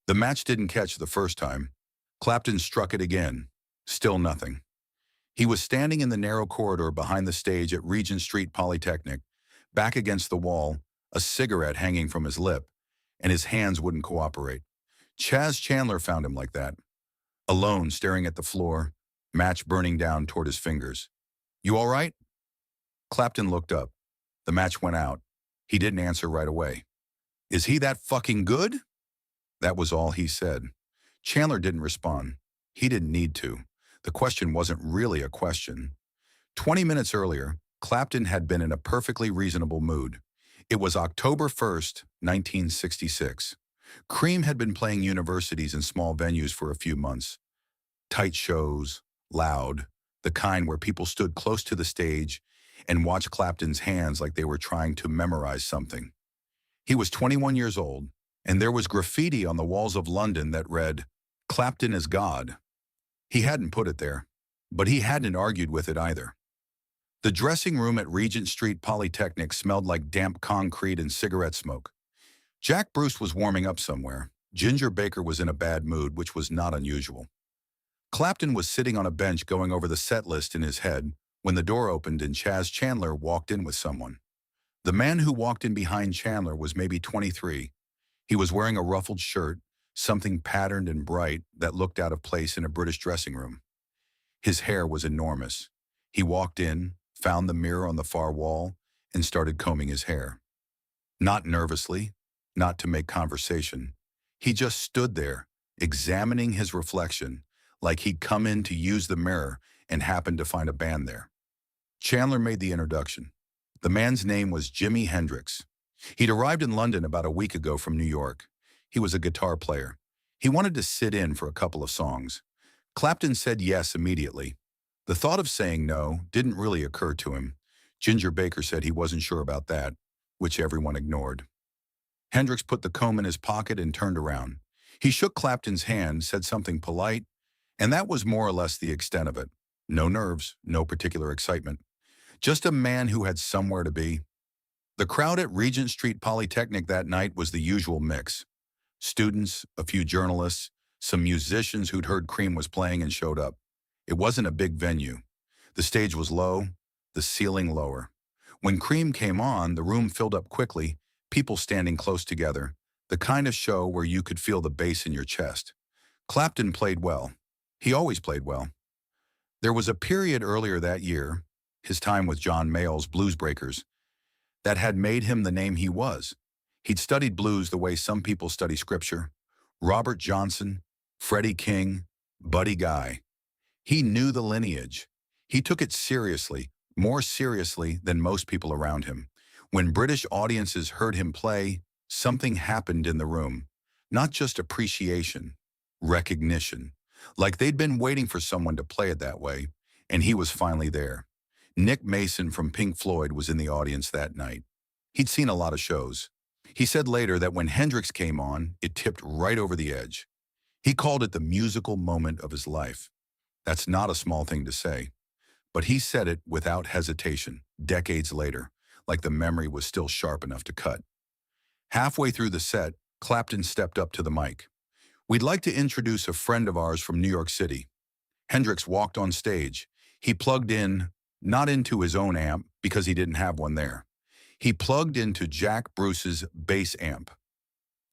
The match didn't catch the first time. Clapton struck it again. Still nothing. He was standing in the narrow corridor behind the stage at Regent Street Polytechnic, back against the wall, a cigarette hanging from his lip, and his hands wouldn't cooperate. Chaz Chandler found him like that, alone staring at the floor, match burning down toward his fingers. "You all right?" Clapton looked up. The match went out. He didn't answer right away. "Is he that fucking good?" That was all he said. Chandler didn't respond. He didn't need to. The question wasn't really a question. 20 minutes earlier, Clapton had been in a perfectly reasonable mood. It was October 1st, 1966. Cream had been playing universities and small venues for a few months. Tight shows, loud, the kind where people stood close to the stage and watched Clapton's hands like they were trying to memorize something. He was 21 years old, and there was graffiti on the walls of London that read, "Clapton is God." He hadn't put it there, but he hadn't argued with it either. The dressing room at Regent Street Polytechnic smelled like damp concrete and cigarette smoke. Jack Bruce was warming up somewhere. Ginger Baker was in a bad mood, which was not unusual. Clapton was sitting on a bench going over the set list in his head when the door opened and Chaz Chandler walked in with someone. The man who walked in behind Chandler was maybe 23. He was wearing a ruffled shirt, something patterned and bright that looked out of place in a British dressing room. His hair was enormous. He walked in, found the mirror on the far wall, and started combing his hair. Not nervously, not to make conversation. He just stood there, examining his reflection, like he'd come in to use the mirror and happened to find a band there. Chandler made the introduction. The man's name was Jimi Hendrix. He'd arrived in London about a week ago from New York. He was a guitar player. He wanted to sit in for a couple of songs. Clapton said yes immediately. The thought of saying no didn't really occur to him. Ginger Baker said he wasn't sure about that, which everyone ignored. Hendrix put the comb in his pocket and turned around. He shook Clapton's hand, said something polite, and that was more or less the extent of it. No nerves, no particular excitement. Just a man who had somewhere to be. The crowd at Regent Street Polytechnic that night was the usual mix. Students, a few journalists, some musicians who'd heard Cream was playing and showed up. It wasn't a big venue. The stage was low, the ceiling lower. When Cream came on, the room filled up quickly, people standing close together, the kind of show where you could feel the bass in your chest. Clapton played well. He always played well. There was a period earlier that year, his time with John Mayall's Blues Breakers, that had made him the name he was. He'd studied blues the way some people study scripture. Robert Johnson, Freddie King, Buddy Guy. He knew the lineage. He took it seriously, more seriously than most people around him. When British audiences heard him play, something happened in the room. Not just appreciation, recognition. Like they'd been waiting for someone to play it that way, and he was finally there. Nick Mason from Pink Floyd was in the audience that night. He'd seen a lot of shows. He said later that when Hendrix came on, it tipped right over the edge. He called it the musical moment of his life. That's not a small thing to say. But he said it without hesitation, decades later, like the memory was still sharp enough to cut. Halfway through the set, Clapton stepped up to the mic. "We'd like to introduce a friend of ours from New York City." Hendrix walked on stage. He plugged in, not into his own amp, because he didn't have one there. He plugged into Jack Bruce's bass amp.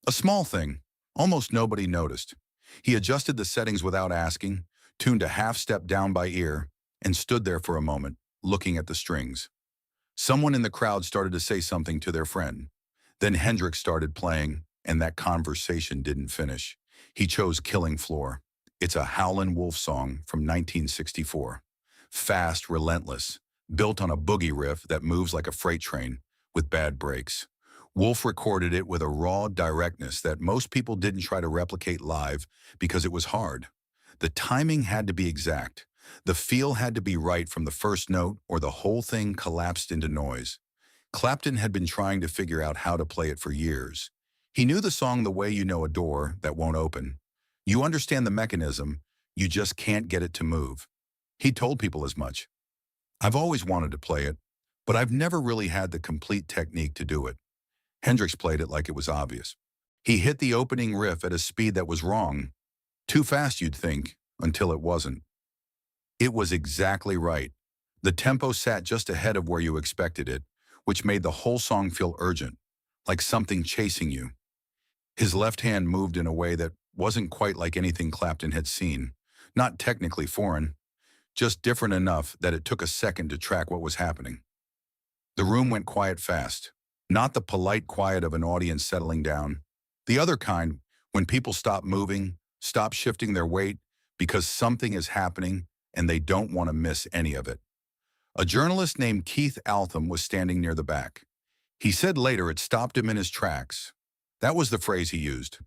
A small thing, almost nobody noticed. He adjusted the settings without asking, tuned a half step down by ear, and stood there for a moment, looking at the strings. Someone in the crowd started to say something to their friend. Then Hendrix started playing, and that conversation didn't finish. He chose Killing Floor. It's a Howlin' Wolf song from 1964. Fast, relentless, built on a boogie riff that moves like a freight train, with bad breaks. Wolf recorded it with a raw directness that most people didn't try to replicate live because it was hard. The timing had to be exact. The feel had to be right from the first note or the whole thing collapsed into noise. Clapton had been trying to figure out how to play it for years. He knew the song the way you know a door that won't open. You understand the mechanism, you just can't get it to move. He told people as much. "I've always wanted to play it, but I've never really had the complete technique to do it." Hendrix played it like it was obvious. He hit the opening riff at a speed that was wrong. Too fast, you'd think, until it wasn't. It was exactly right. The tempo sat just ahead of where you expected it, which made the whole song feel urgent, like something chasing you. His left hand moved in a way that wasn't quite like anything Clapton had seen. Not technically foreign, just different enough that it took a second to track what was happening. The room went quiet fast. Not the polite quiet of an audience settling down. The other kind, when people stop moving, stop shifting their weight, because something is happening and they don't want to miss any of it. A journalist named Keith Altham was standing near the back. He said later it stopped him in his tracks. That was the phrase he used.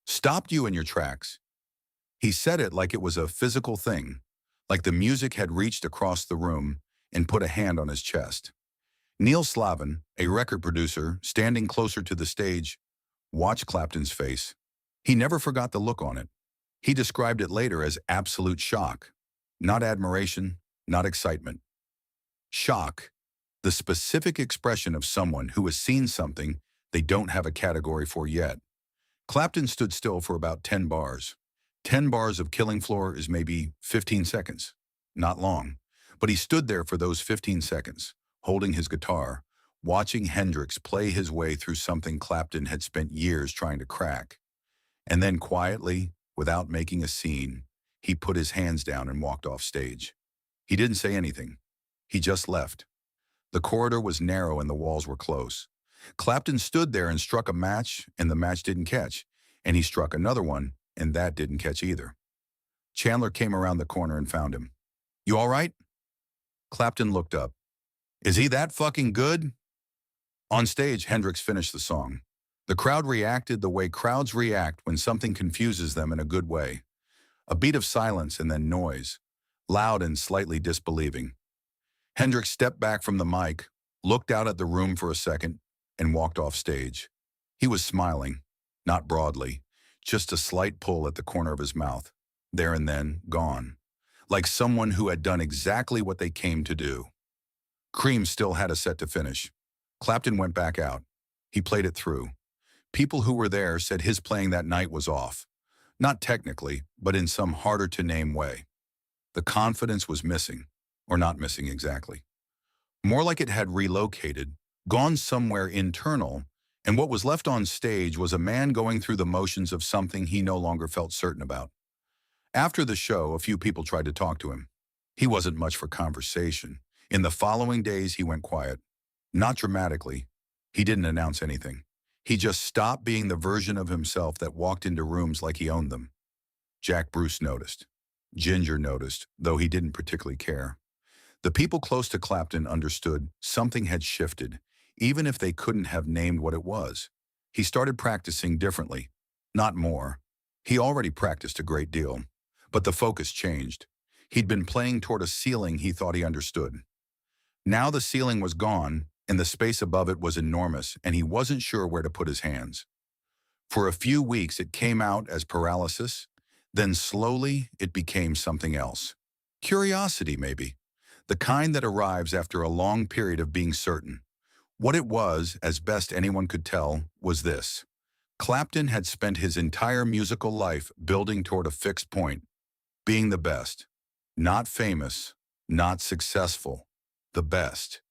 Stopped you in your tracks. He said it like it was a physical thing, like the music had reached across the room and put a hand on his chest. Neil Slavin, a record producer, standing closer to the stage, watched Clapton's face. He never forgot the look on it. He described it later as absolute shock. Not admiration, not excitement. Shock, the specific expression of someone who has seen something they don't have a category for yet. Clapton stood still for about 10 bars. 10 bars of Killing Floor is maybe 15 seconds. Not long. But he stood there for those 15 seconds, holding his guitar, watching Hendrix play his way through something Clapton had spent years trying to crack. And then quietly, without making a scene, he put his hands down and walked off stage. He didn't say anything. He just left. The corridor was narrow and the walls were close. Clapton stood there and struck a match, and the match didn't catch. And he struck another one, and that didn't catch either. Chandler came around the corner and found him. "You all right?" Clapton looked up. "Is he that fucking good?" On stage, Hendrix finished the song. The crowd reacted the way crowds react when something confuses them in a good way. A beat of silence and then noise, loud and slightly disbelieving. Hendrix stepped back from the mic, looked out at the room for a second, and walked off stage. He was smiling, not broadly, just a slight pull at the corner of his mouth, there and then, gone, like someone who had done exactly what they came to do. Cream still had a set to finish. Clapton went back out. He played it through. People who were there said his playing that night was off. Not technically, but in some harder-to-name way. The confidence was missing, or not missing exactly. More like it had relocated, gone somewhere internal, and what was left on stage was a man going through the motions of something he no longer felt certain about. After the show, a few people tried to talk to him. He wasn't much for conversation. In the following days, he went quiet. Not dramatically. He didn't announce anything. He just stopped being the version of himself that walked into rooms like he owned them. Jack Bruce noticed. Ginger noticed, though he didn't particularly care. The people close to Clapton understood something had shifted, even if they couldn't have named what it was. He started practicing differently, not more. He already practiced a great deal, but the focus changed. He'd been playing toward a ceiling he thought he understood. Now the ceiling was gone, and the space above it was enormous, and he wasn't sure where to put his hands. For a few weeks it came out as paralysis, then slowly it became something else. Curiosity, maybe. The kind that arrives after a long period of being certain. What it was, as best anyone could tell, was this. Clapton had spent his entire musical life building toward a fixed point, being the best. Not famous, not successful, the best.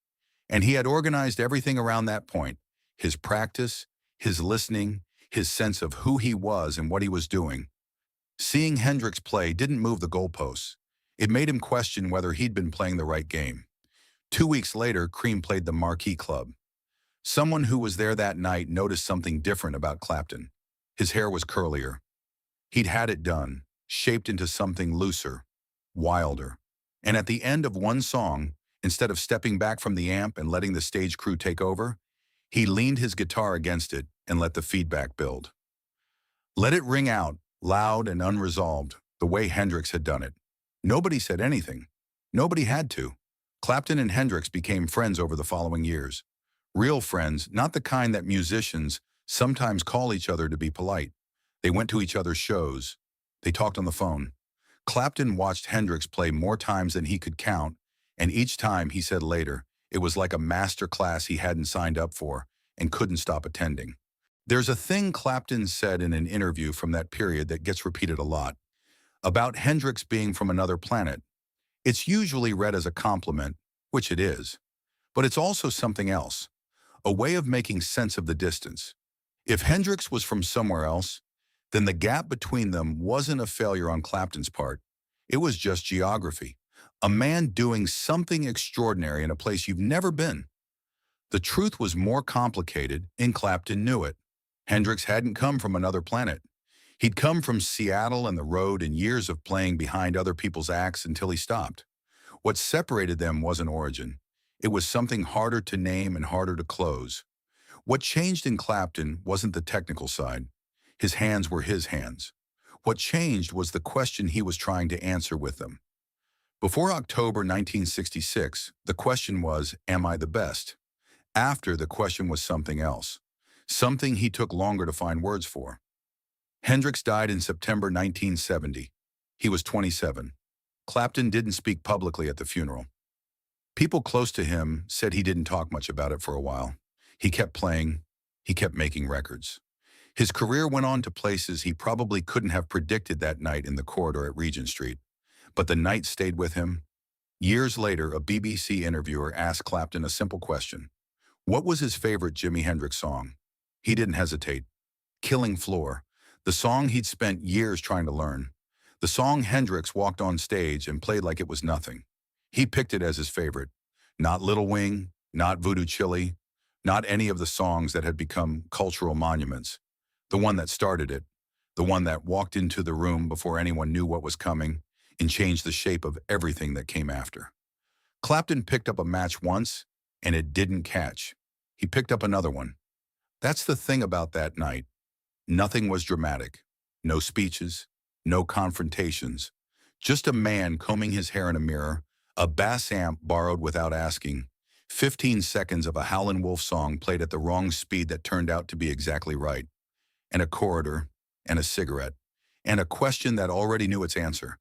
And he had organized everything around that point, his practice, his listening, his sense of who he was and what he was doing. Seeing Hendrix play didn't move the goalposts. It made him question whether he'd been playing the right game. 2 weeks later, Cream played the Marquee Club. Someone who was there that night noticed something different about Clapton. His hair was curlier. He'd had it done, shaped into something looser, wilder. And at the end of one song, instead of stepping back from the amp and letting the stage crew take over, he leaned his guitar against it and let the feedback build. Let it ring out, loud and unresolved, the way Hendrix had done it. Nobody said anything. Nobody had to. Clapton and Hendrix became friends over the following years. Real friends, not the kind that musicians sometimes call each other to be polite. They went to each other's shows. They talked on the phone. Clapton watched Hendrix play more times than he could count, and each time, he said later, it was like a master class he hadn't signed up for and couldn't stop attending. There's a thing Clapton said in an interview from that period that gets repeated a lot, about Hendrix being from another planet. It's usually read as a compliment, which it is, but it's also something else, a way of making sense of the distance. If Hendrix was from somewhere else, then the gap between them wasn't a failure on Clapton's part. It was just geography. A man doing something extraordinary in a place you've never been. The truth was more complicated, and Clapton knew it. Hendrix hadn't come from another planet. He'd come from Seattle and the road and years of playing behind other people's acts until he stopped. What separated them wasn't origin. It was something harder to name and harder to close. What changed in Clapton wasn't the technical side. His hands were his hands. What changed was the question he was trying to answer with them. Before October 1966, the question was, am I the best? After, the question was something else. Something he took longer to find words for. Hendrix died in September 1970. He was 27. Clapton didn't speak publicly at the funeral. People close to him said he didn't talk much about it for a while. He kept playing. He kept making records. His career went on to places he probably couldn't have predicted that night in the corridor at Regent Street. But the night stayed with him. Years later, a BBC interviewer asked Clapton a simple question. What was his favorite Jimi Hendrix song? He didn't hesitate. Killing Floor, the song he'd spent years trying to learn. The song Hendrix walked on stage and played like it was nothing. He picked it as his favorite. Not Little Wing, not Voodoo Chili, not any of the songs that had become cultural monuments. The one that started it, the one that walked into the room before anyone knew what was coming and changed the shape of everything that came after. Clapton picked up a match once, and it didn't catch. He picked up another one. That's the thing about that night. Nothing was dramatic. No speeches, no confrontations. Just a man combing his hair in a mirror, a bass amp borrowed without asking, 15 seconds of a Howlin' Wolf song played at the wrong speed that turned out to be exactly right, and a corridor, and a cigarette, and a question that already knew its answer.